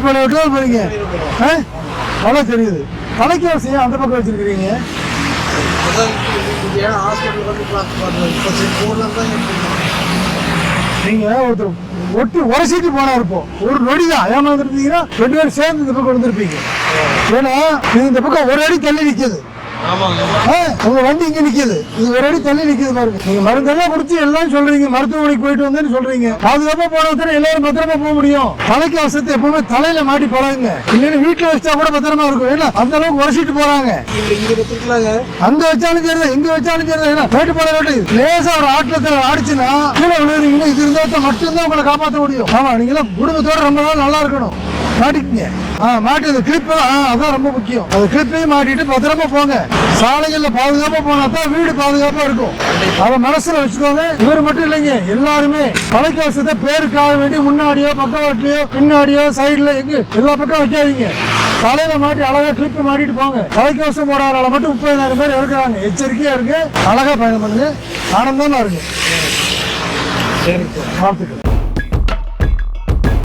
போறீங்க நல்லா தெரியுது. தலைக்கவசம் அந்த பக்கம் வச்சிருக்கீங்க. நீங்க ஒருத்தர் ஒட்டி உரசிட்டு போனா இருப்போம். ஒரு நொடிதான் ஏமாந்துருந்தீங்கன்னா 2 பேரும் சேர்ந்து இந்த பக்கம் வந்துருப்பீங்க. ஏன்னா இந்த பக்கம் ஒரு அடி தள்ளி நிக்குது. உங்க வண்டி இங்க நிக்குது, இது ஒரு அடி தள்ளி நிக்குது பாருங்க. நீங்க மருந்தெல்லாம் கொடுத்து எல்லாம் சொல்றீங்க, மருத்துவமனைக்கு போயிட்டு வந்தேன்னு சொல்றீங்க. பாதுகாப்பா போனவங்க எல்லாரும் பத்திரமா போக முடியும். தலைக்கவசத்தை எப்பவுமே தலையில மாட்டி பழகுங்க. இல்லைன்னு வீட்டுல வச்சா கூட பத்திரமா இருக்கும். ஏன்னா அந்த அளவுக்கு உரசிட்டு போறாங்க. அங்க வச்சாலும் சரிதான், எங்க வச்சாலும் சரிதான். போயிட்டு போற லேசா ஒரு ஆட்டத்துல ஆடிச்சுன்னா கீழே விழுறீங்கன்னா இது இருந்தா மட்டும்தான் உங்களை காப்பாற்ற முடியும். ஆமா, நீங்க எல்லாம் குடும்பத்தோட ரொம்ப நாள் நல்லா இருக்கணும். மாட்டிக்கங்க. மாட்டி அந்த கிளிப் அதான் ரொம்ப முக்கியம். அந்த கிளிப்பையும் மாட்டிட்டு பத்திரமா போங்க. சாலைகள்ல பாதுகாப்பா போனா தான் வீடு பாதுகாப்பா இருக்கும். அதை மனசுல வச்சுக்கோங்க. இவர் மட்டும் இல்லைங்க, எல்லாருமே தலைக்கவசத்தை பேருக்காக வேண்டி முன்னாடியோ பக்கவாட்டிலையோ பின்னாடியோ சைடுல எங்க எல்லா பக்கம் வைக்காதீங்க. தலையில மாட்டி அழகா கிளிப் மாட்டிட்டு போங்க. தலைக்கவசம் போடாத மட்டும் 30,000 பேர் இருக்கிறாங்க. எச்சரிக்கையா இருக்கு. அழகா பயணம் பண்ணுங்க. ஆனந்தமா இருக்கு. வாழ்த்துக்கள்.